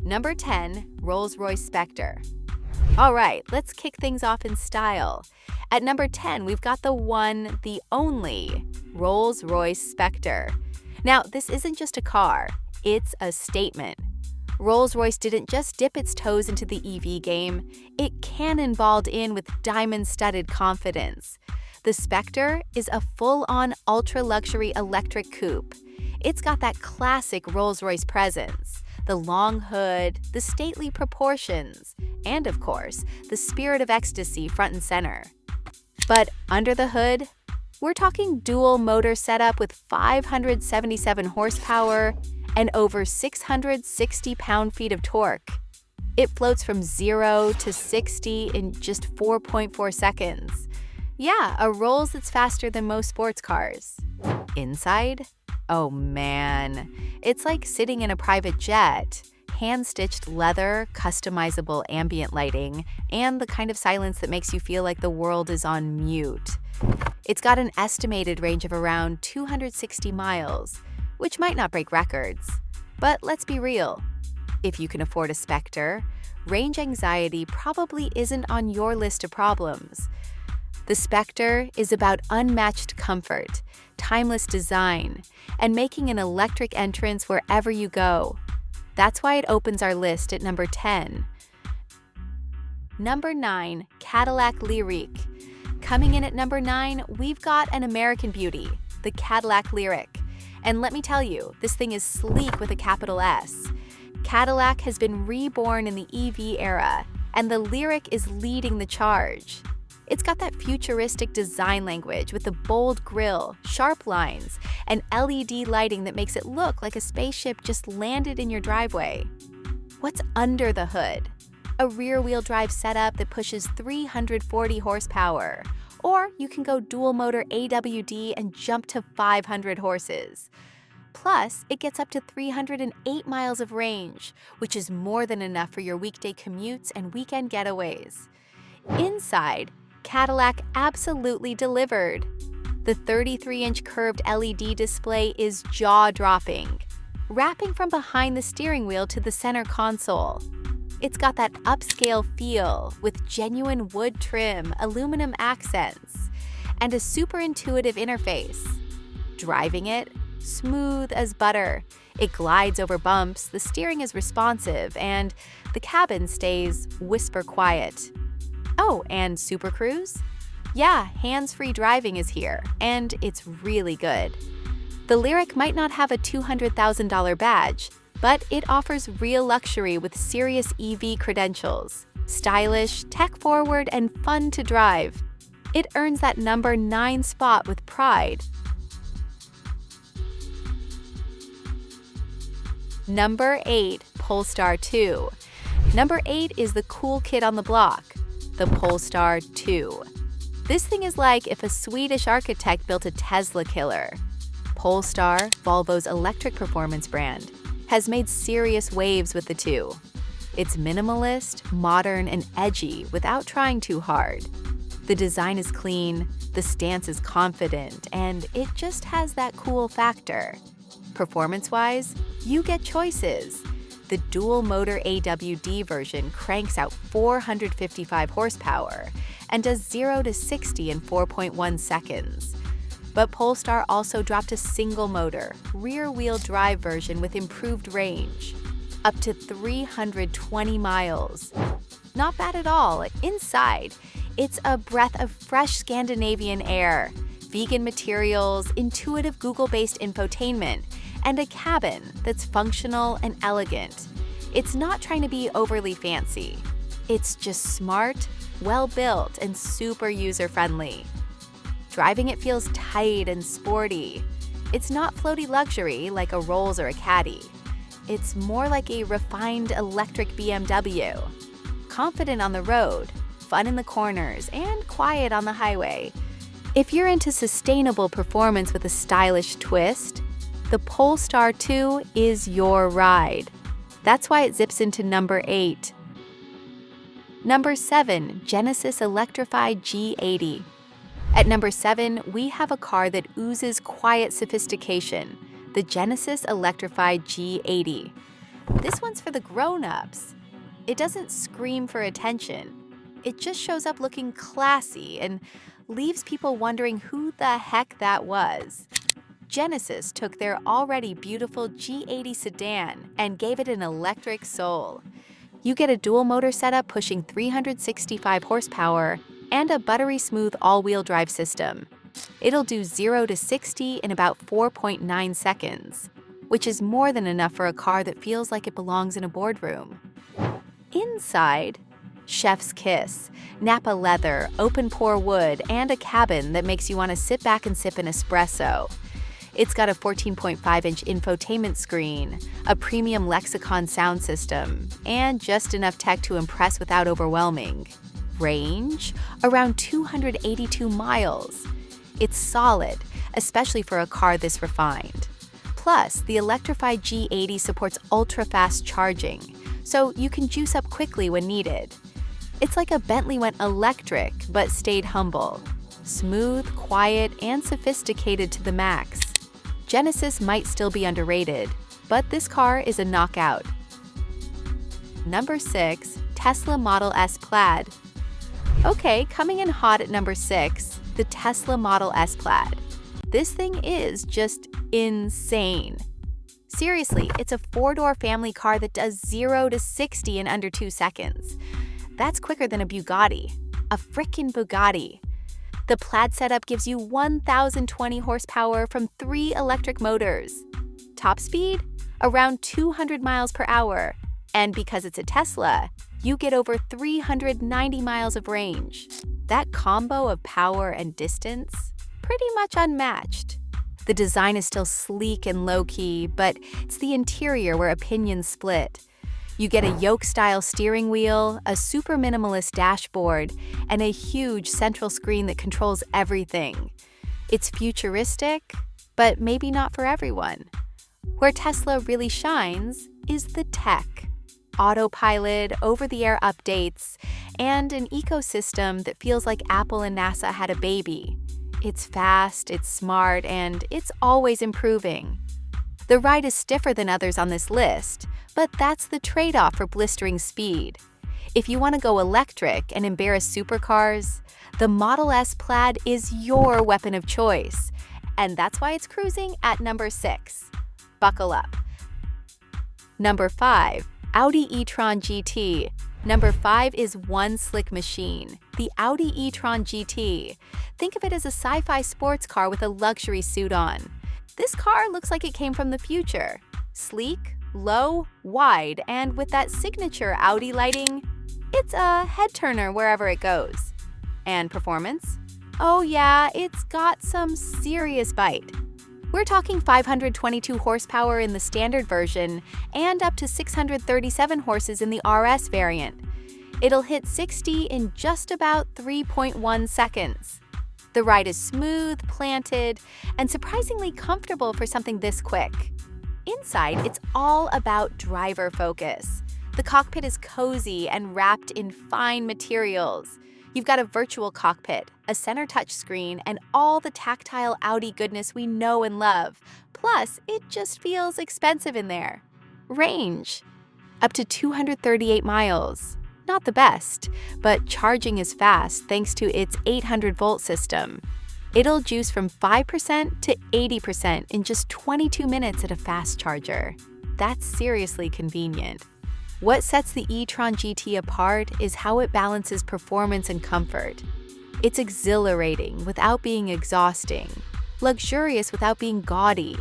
Number 10, Rolls-Royce Spectre. All right, let's kick things off in style. At number 10, we've got the one, the only, Rolls-Royce Spectre. Now, this isn't just a car, it's a statement. Rolls-Royce didn't just dip its toes into the EV game, it cannonballed in with diamond-studded confidence. The Spectre is a full-on ultra-luxury electric coupe. It's got that classic Rolls-Royce presence, the long hood, the stately proportions, and of course, the spirit of ecstasy front and center. But under the hood, we're talking dual motor setup with 577 horsepower and over 660 pound-feet of torque. It floats from 0 to 60 in just 4.4 seconds. Yeah, a Rolls that's faster than most sports cars. Inside? Oh man, it's like sitting in a private jet. Hand-stitched leather, customizable ambient lighting, and the kind of silence that makes you feel like the world is on mute. It's got an estimated range of around 260 miles, which might not break records. But let's be real. If you can afford a Spectre, range anxiety probably isn't on your list of problems. The Spectre is about unmatched comfort, timeless design, and making an electric entrance wherever you go. That's why it opens our list at number 10. Number 9, Cadillac Lyriq. Coming in at number 9, we've got an American beauty, the Cadillac Lyriq. And let me tell you, this thing is sleek with a capital S. Cadillac has been reborn in the EV era, and the Lyriq is leading the charge. It's got that futuristic design language with the bold grille, sharp lines, and LED lighting that makes it look like a spaceship just landed in your driveway. What's under the hood? A rear-wheel drive setup that pushes 340 horsepower. Or you can go dual-motor AWD and jump to 500 horses. Plus, it gets up to 308 miles of range, which is more than enough for your weekday commutes and weekend getaways. Inside, Cadillac absolutely delivered. The 33-inch curved LED display is jaw-dropping, wrapping from behind the steering wheel to the center console. It's got that upscale feel with genuine wood trim, aluminum accents, and a super intuitive interface. Driving it, smooth as butter. It glides over bumps, the steering is responsive, and the cabin stays whisper quiet. Oh, and Super Cruise? Yeah, hands-free driving is here, and it's really good. The Lyriq might not have a $200,000 badge, but it offers real luxury with serious EV credentials. Stylish, tech-forward, and fun to drive. It earns that number 9 spot with pride. Number 8, Polestar 2. Number 8 is the cool kid on the block, the Polestar 2. This thing is like if a Swedish architect built a Tesla killer. Polestar, Volvo's electric performance brand, has made serious waves with the 2. It's minimalist, modern, and edgy without trying too hard. The design is clean, the stance is confident, and it just has that cool factor. Performance-wise, you get choices. The dual-motor AWD version cranks out 455 horsepower and does 0 to 60 in 4.1 seconds. But Polestar also dropped a single-motor, rear-wheel drive version with improved range, up to 320 miles. Not bad at all. Inside, it's a breath of fresh Scandinavian air, vegan materials, intuitive Google-based infotainment, and a cabin that's functional and elegant. It's not trying to be overly fancy. It's just smart, well-built, and super user-friendly. Driving it feels tight and sporty. It's not floaty luxury like a Rolls or a Caddy. It's more like a refined electric BMW. Confident on the road, fun in the corners, and quiet on the highway. If you're into sustainable performance with a stylish twist, the Polestar 2 is your ride. That's why it zips into number 8. Number 7, Genesis Electrified G80. At number 7, we have a car that oozes quiet sophistication, the Genesis Electrified G80. This one's for the grown-ups. It doesn't scream for attention. It just shows up looking classy and leaves people wondering who the heck that was. Genesis took their already beautiful G80 sedan and gave it an electric soul. You get a dual-motor setup pushing 365 horsepower and a buttery-smooth all-wheel drive system. It'll do 0 to 60 in about 4.9 seconds, which is more than enough for a car that feels like it belongs in a boardroom. Inside, chef's kiss, Napa leather, open-pore wood, and a cabin that makes you want to sit back and sip an espresso. It's got a 14.5-inch infotainment screen, a premium Lexicon sound system, and just enough tech to impress without overwhelming. Range? Around 282 miles. It's solid, especially for a car this refined. Plus, the Electrified G80 supports ultra-fast charging, so you can juice up quickly when needed. It's like a Bentley went electric, but stayed humble. Smooth, quiet, and sophisticated to the max. Genesis might still be underrated, but this car is a knockout. Number 6. Tesla Model S Plaid. Okay, coming in hot at number 6, the Tesla Model S Plaid. This thing is just insane. Seriously, it's a 4-door family car that does 0 to 60 in under 2 seconds. That's quicker than a Bugatti. A frickin' Bugatti. The Plaid setup gives you 1,020 horsepower from 3 electric motors. Top speed? Around 200 miles per hour. And because it's a Tesla, you get over 390 miles of range. That combo of power and distance? Pretty much unmatched. The design is still sleek and low-key, but it's the interior where opinions split. You get a yoke-style steering wheel, a super minimalist dashboard, and a huge central screen that controls everything. It's futuristic, but maybe not for everyone. Where Tesla really shines is the tech. Autopilot, over-the-air updates, and an ecosystem that feels like Apple and NASA had a baby. It's fast, it's smart, and it's always improving. The ride is stiffer than others on this list, but that's the trade-off for blistering speed. If you want to go electric and embarrass supercars, the Model S Plaid is your weapon of choice, and that's why it's cruising at number 6. Buckle up. Number 5. Audi e-tron GT. Number 5 is one slick machine, the Audi e-tron GT. Think of it as a sci-fi sports car with a luxury suit on. This car looks like it came from the future. Sleek, low, wide, and with that signature Audi lighting, it's a head-turner wherever it goes. And performance? Oh yeah, it's got some serious bite. We're talking 522 horsepower in the standard version and up to 637 horses in the RS variant. It'll hit 60 in just about 3.1 seconds. The ride is smooth, planted, and surprisingly comfortable for something this quick. Inside, it's all about driver focus. The cockpit is cozy and wrapped in fine materials. You've got a virtual cockpit, a center touchscreen, and all the tactile Audi goodness we know and love. Plus, it just feels expensive in there. Range? Up to 238 miles. Not the best, but charging is fast thanks to its 800-volt system. It'll juice from 5% to 80% in just 22 minutes at a fast charger. That's seriously convenient. What sets the e-tron GT apart is how it balances performance and comfort. It's exhilarating without being exhausting, luxurious without being gaudy.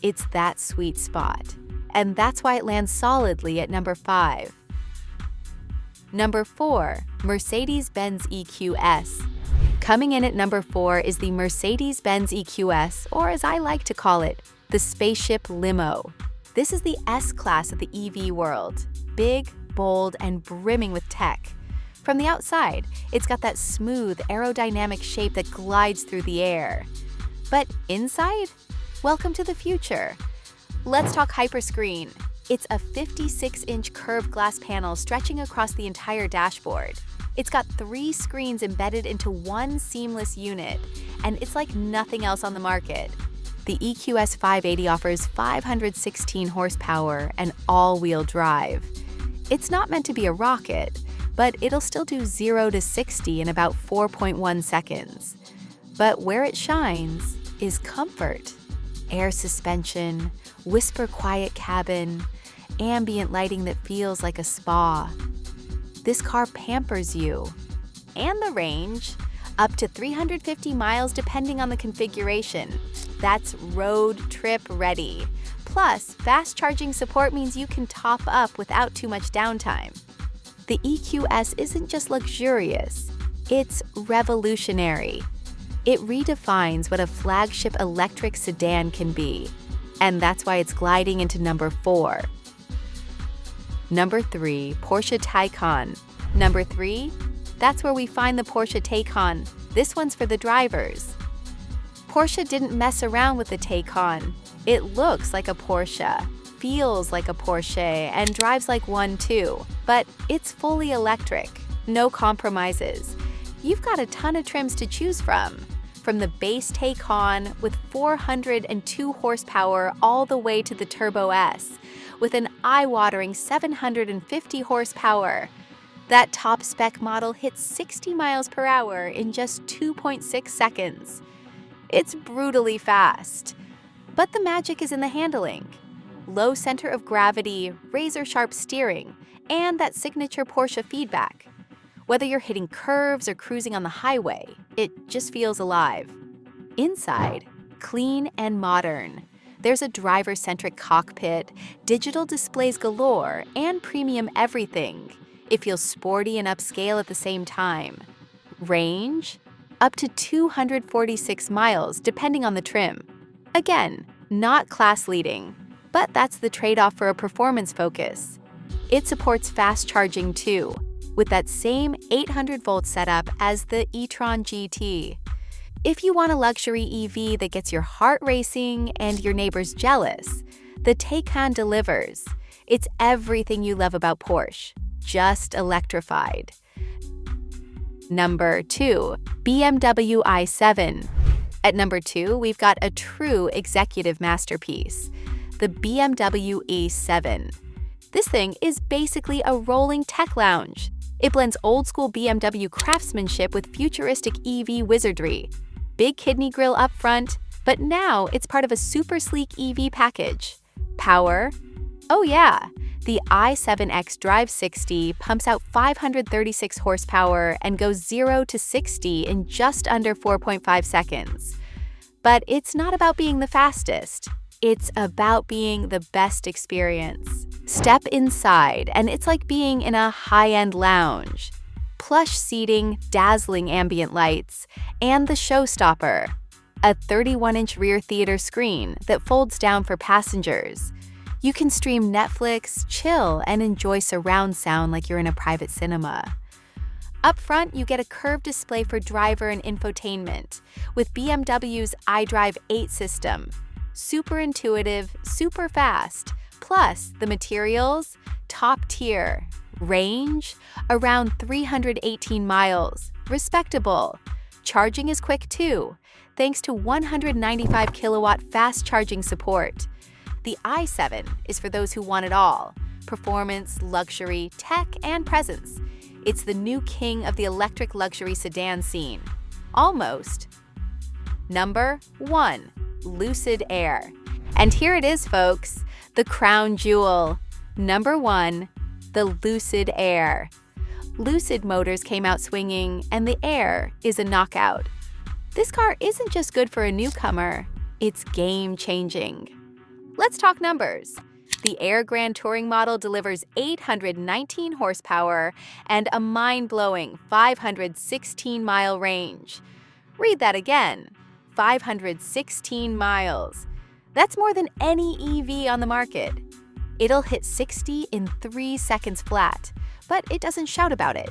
It's that sweet spot, and that's why it lands solidly at number 5. Number 4. Mercedes-Benz EQS. Coming in at number 4 is the Mercedes-Benz EQS, or as I like to call it, the spaceship limo. This is the S-Class of the EV world. Big, bold, and brimming with tech. From the outside, it's got that smooth, aerodynamic shape that glides through the air. But inside? Welcome to the future. Let's talk Hyperscreen. It's a 56-inch curved glass panel stretching across the entire dashboard. It's got 3 screens embedded into one seamless unit, and it's like nothing else on the market. The EQS 580 offers 516 horsepower and all-wheel drive. It's not meant to be a rocket, but it'll still do 0 to 60 in about 4.1 seconds. But where it shines is comfort. Air suspension, whisper-quiet cabin, ambient lighting that feels like a spa. This car pampers you. And the range, up to 350 miles depending on the configuration. That's road trip ready. Plus, fast charging support means you can top up without too much downtime. The EQS isn't just luxurious, it's revolutionary. It redefines what a flagship electric sedan can be, and that's why it's gliding into number 4. Number 3, Porsche Taycan. Number 3, that's where we find the Porsche Taycan. This one's for the drivers. Porsche didn't mess around with the Taycan. It looks like a Porsche, feels like a Porsche, and drives like one too. But it's fully electric, no compromises. You've got a ton of trims to choose from the base Taycan with 402 horsepower all the way to the Turbo S, with an eye-watering 750 horsepower. That top spec model hits 60 miles per hour in just 2.6 seconds. It's brutally fast. But the magic is in the handling. Low center of gravity, razor-sharp steering, and that signature Porsche feedback. Whether you're hitting curves or cruising on the highway, it just feels alive. Inside, clean and modern. There's a driver-centric cockpit, digital displays galore, and premium everything. It feels sporty and upscale at the same time. Range? Up to 246 miles, depending on the trim. Again, not class-leading, but that's the trade-off for a performance focus. It supports fast charging too, with that same 800-volt setup as the e-tron GT. If you want a luxury EV that gets your heart racing and your neighbors jealous, the Taycan delivers. It's everything you love about Porsche, just electrified. Number 2, BMW i7. At number 2, we've got a true executive masterpiece, the BMW i7. This thing is basically a rolling tech lounge. It blends old-school BMW craftsmanship with futuristic EV wizardry. Big kidney grille up front, but now it's part of a super sleek EV package. Power? Oh yeah! The i7X Drive 60 pumps out 536 horsepower and goes 0 to 60 in just under 4.5 seconds. But it's not about being the fastest. It's about being the best experience. Step inside, and it's like being in a high-end lounge. Plush seating, dazzling ambient lights, and the showstopper, a 31-inch rear theater screen that folds down for passengers. You can stream Netflix, chill, and enjoy surround sound like you're in a private cinema. Up front, you get a curved display for driver and infotainment with BMW's iDrive 8 system. Super intuitive, super fast. Plus, the materials, top tier. Range, around 318 miles. Respectable. Charging is quick too, thanks to 195 kilowatt fast charging support. The i7 is for those who want it all: performance, luxury, tech, and presence. It's the new king of the electric luxury sedan scene. Almost. Number 1, Lucid Air. And here it is, folks, the crown jewel. Number 1, the Lucid Air. Lucid Motors came out swinging, and the Air is a knockout. This car isn't just good for a newcomer, it's game-changing. Let's talk numbers. The Air Grand Touring model delivers 819 horsepower and a mind-blowing 516-mile range. Read that again, 516 miles. That's more than any EV on the market. It'll hit 60 in 3 seconds flat, but it doesn't shout about it.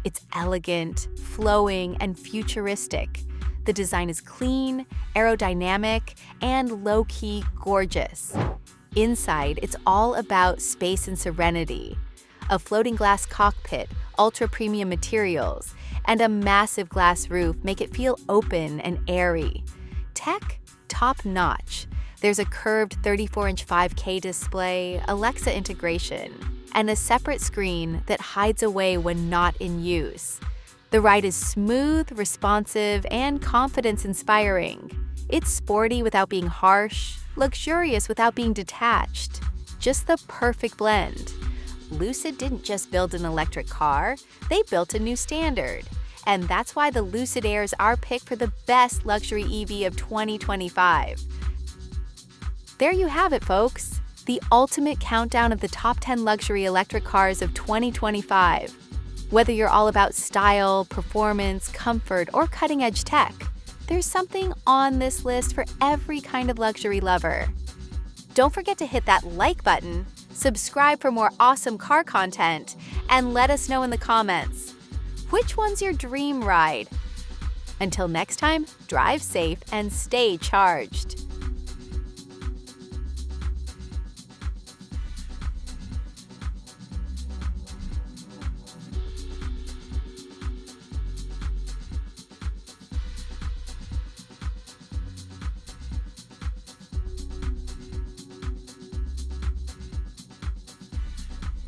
It's elegant, flowing, and futuristic. The design is clean, aerodynamic, and low-key gorgeous. Inside, it's all about space and serenity. A floating glass cockpit, ultra-premium materials, and a massive glass roof make it feel open and airy. Tech? top-notch. There's a curved 34-inch 5K display, Alexa integration, and a separate screen that hides away when not in use. The ride is smooth, responsive, and confidence-inspiring. It's sporty without being harsh, luxurious without being detached. Just the perfect blend. Lucid didn't just build an electric car, they built a new standard. And that's why the Lucid Air is our pick for the best luxury EV of 2025. There you have it, folks. The ultimate countdown of the top 10 luxury electric cars of 2025. Whether you're all about style, performance, comfort, or cutting-edge tech, there's something on this list for every kind of luxury lover. Don't forget to hit that like button, subscribe for more awesome car content, and let us know in the comments, which one's your dream ride? Until next time, drive safe and stay charged.